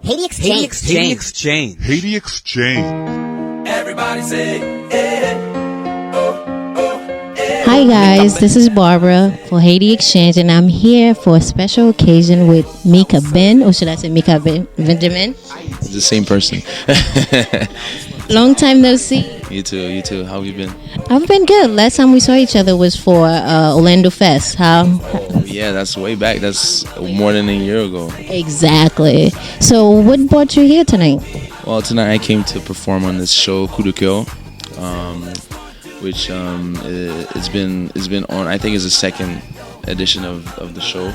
HaitiXchange. HaitiXchange. Everybody say, hey, Hi guys, this is Barbara for HaitiXchange, and I'm here for a special occasion with Mika Ben, or should I say Mika Banjamin? The same person. Long time no see. You too. How have you been? I've been good. Last time we saw each other was for Orlando Fest. How? Yeah, that's way back. That's more than a year ago. Exactly. So what brought you here tonight? Well, tonight I came to perform on this show, Coup de Coeur, which it's been on. I think it's the second edition of the show,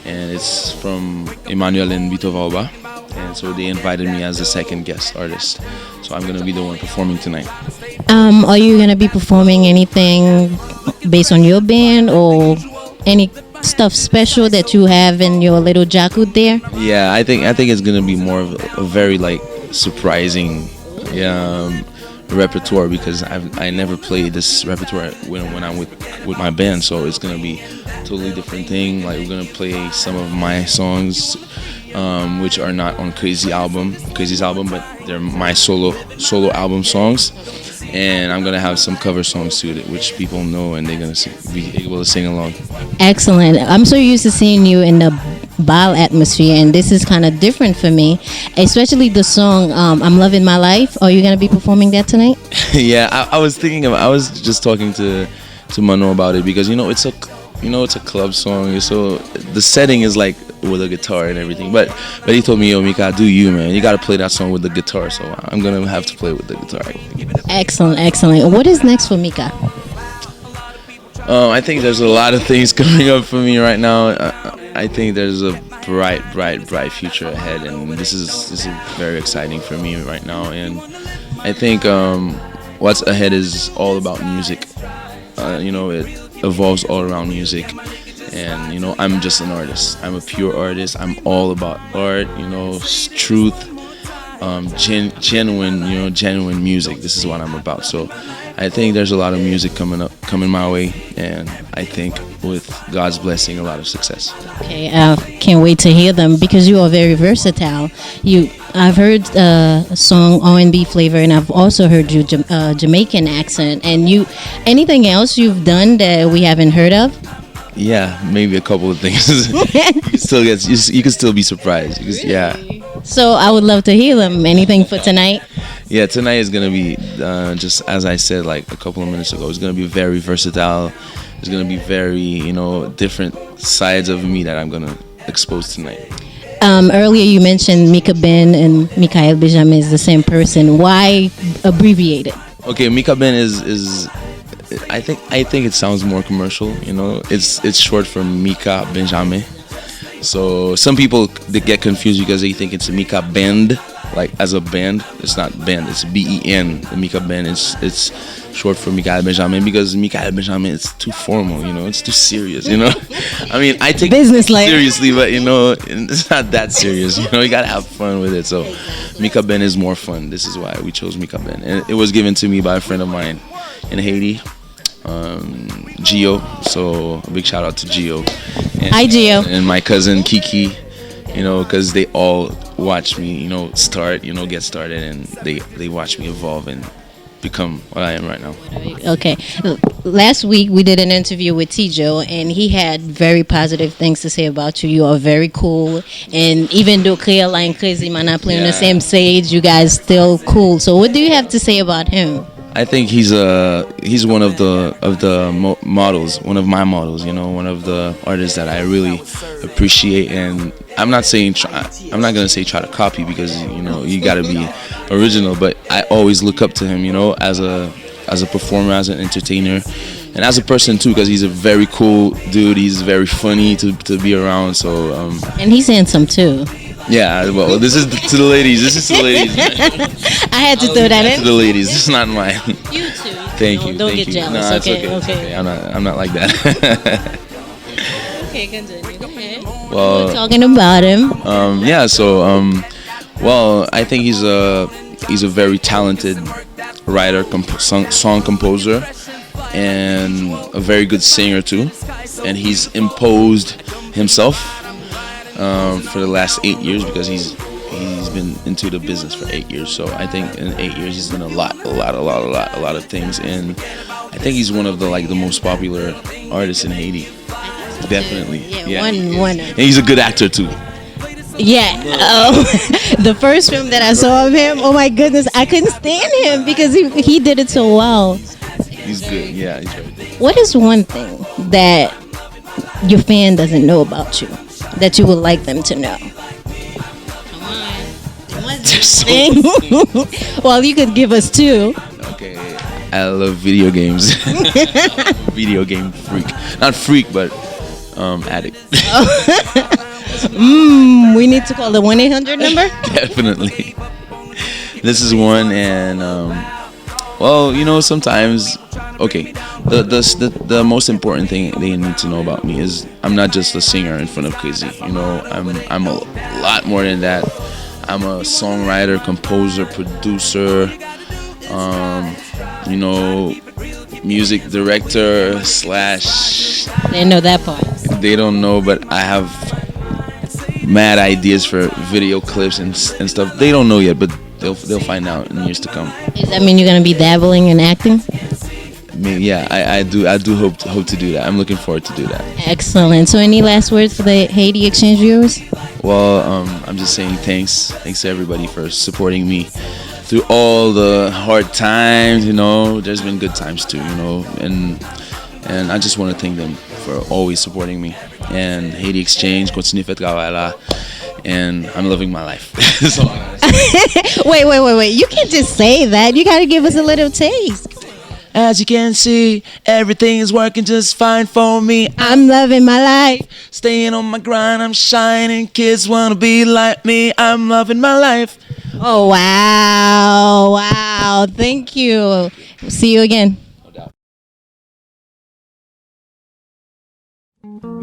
and it's from Emmanuel and Vito Valba. And so they invited me as the second guest artist. So I'm going to be the one performing tonight. Are you going to be performing anything based on your band or any stuff special that you have in your little jacket there? Yeah, I think it's going to be more of a very like surprising repertoire, because I never played this repertoire when I'm with my band. So it's going to be a totally different thing. Like, we're going to play some of my songs, which are not on Crazy's album, but they're my solo album songs, and I'm gonna have some cover songs to it, which people know, and they're gonna be able to sing along. Excellent. I'm so used to seeing you in the ball atmosphere, and this is kind of different for me, especially the song "I'm Loving My Life." Are you gonna be performing that tonight? Yeah, I was just talking to Mano about it, because it's a club song, so the setting is like with a guitar and everything. But he told me, yo, Mika, do you, man? You gotta play that song with the guitar. So I'm gonna have to play with the guitar. Excellent. What is next for Mika? I think there's a lot of things coming up for me right now. I think there's a bright future ahead, and this is very exciting for me right now. And I think what's ahead is all about music. It evolves all around music, and I'm just an artist. I'm a pure artist. I'm all about art, truth, genuine music. This is what I'm about. So I think there's a lot of music coming my way, and I think with God's blessing, a lot of success. Okay, can't wait to hear them, because you are very versatile. I've heard a song R&B flavor, and I've also heard you Jamaican accent. And anything else you've done that we haven't heard of? Yeah, maybe a couple of things. You can still be surprised. Really? Yeah. So I would love to hear them. Anything for tonight? Yeah, tonight is gonna be just as I said like a couple of minutes ago. It's gonna be very versatile. It's gonna be very different sides of me that I'm gonna expose tonight. Earlier you mentioned Mika Ben and Mikael Banjamin is the same person. Why abbreviate it? Okay, Mika Ben is I think it sounds more commercial. It's short for Mika Banjamin. So some people, they get confused because they think it's a Mika Band, like as a band. It's not band, it's Ben. The Mika Ben it's short for Mikael Banjamin, because Mikael Banjamin is too formal, it's too serious, I mean, I take business it seriously, but it's not that serious, you gotta have fun with it. So Mika Ben is more fun. This is why we chose Mika Ben, and it was given to me by a friend of mine in Haiti, Gio. So a big shout out to Gio. Hi, Gio. And my cousin Kiki, because they all watch me, get started, and they watch me evolve and become what I am right now. Okay. Last week we did an interview with Tijo, and he had very positive things to say about you. You are very cool, and even though Creole and Crazy might not play on the same stage, you guys still cool. So what do you have to say about him? I think he's one of the models, one of my models. One of the artists that I really appreciate. And I'm not gonna say try to copy, because you gotta be original. But I always look up to him, as a performer, as an entertainer, and as a person too, because he's a very cool dude. He's very funny to be around. So and he's handsome too. Yeah, well, this is to the ladies. I had to throw that in. To the ladies. This is not mine. You too. Thank you. Don't get jealous. No, Okay. It's okay. I'm not like that. Okay, continue. Go ahead. Well, we're talking about him. Well, I think he's a very talented writer, song composer, and a very good singer too. And he's imposed himself for the last 8 years, because he's He's been into the business for 8 years, so I think in 8 years he's done a lot of things, and I think he's one of the most popular artists in Haiti. Definitely, Yeah, one. And he's a good actor too. Yeah. The first film that I saw of him, oh my goodness, I couldn't stand him because he did it so well. He's good. Yeah, he's very good. What is one thing that your fan doesn't know about you that you would like them to know? Come on. What's So- thing? Well, you could give us two. Okay, I love video games. Video game freak. Not freak, but addict. We need to call the 1-800 number. Definitely. This is one, and well, sometimes, okay, the most important thing they need to know about me is I'm not just a singer in front of Crazy. I'm a lot more than that. I'm a songwriter, composer, producer, music director / They know that part. they don't know, but I have mad ideas for video clips and stuff. They don't know yet, but they'll find out in years to come. Does that mean you're gonna be dabbling in acting? Yeah, I do hope to do that. I'm looking forward to do that. Excellent. So, any last words for the HaitiXchange viewers? Well, I'm just saying thanks to everybody for supporting me through all the hard times. There's been good times too. And I just want to thank them for always supporting me. And HaitiXchange, continue faire travail là. And I'm loving my life. That's all I gotta say. Wait. You can't just say that. You gotta give us a little taste. As you can see, everything is working just fine for me. I'm loving my life. Staying on my grind, I'm shining. Kids wanna be like me. I'm loving my life. Oh, wow. Thank you. See you again.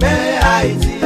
Mais Haïti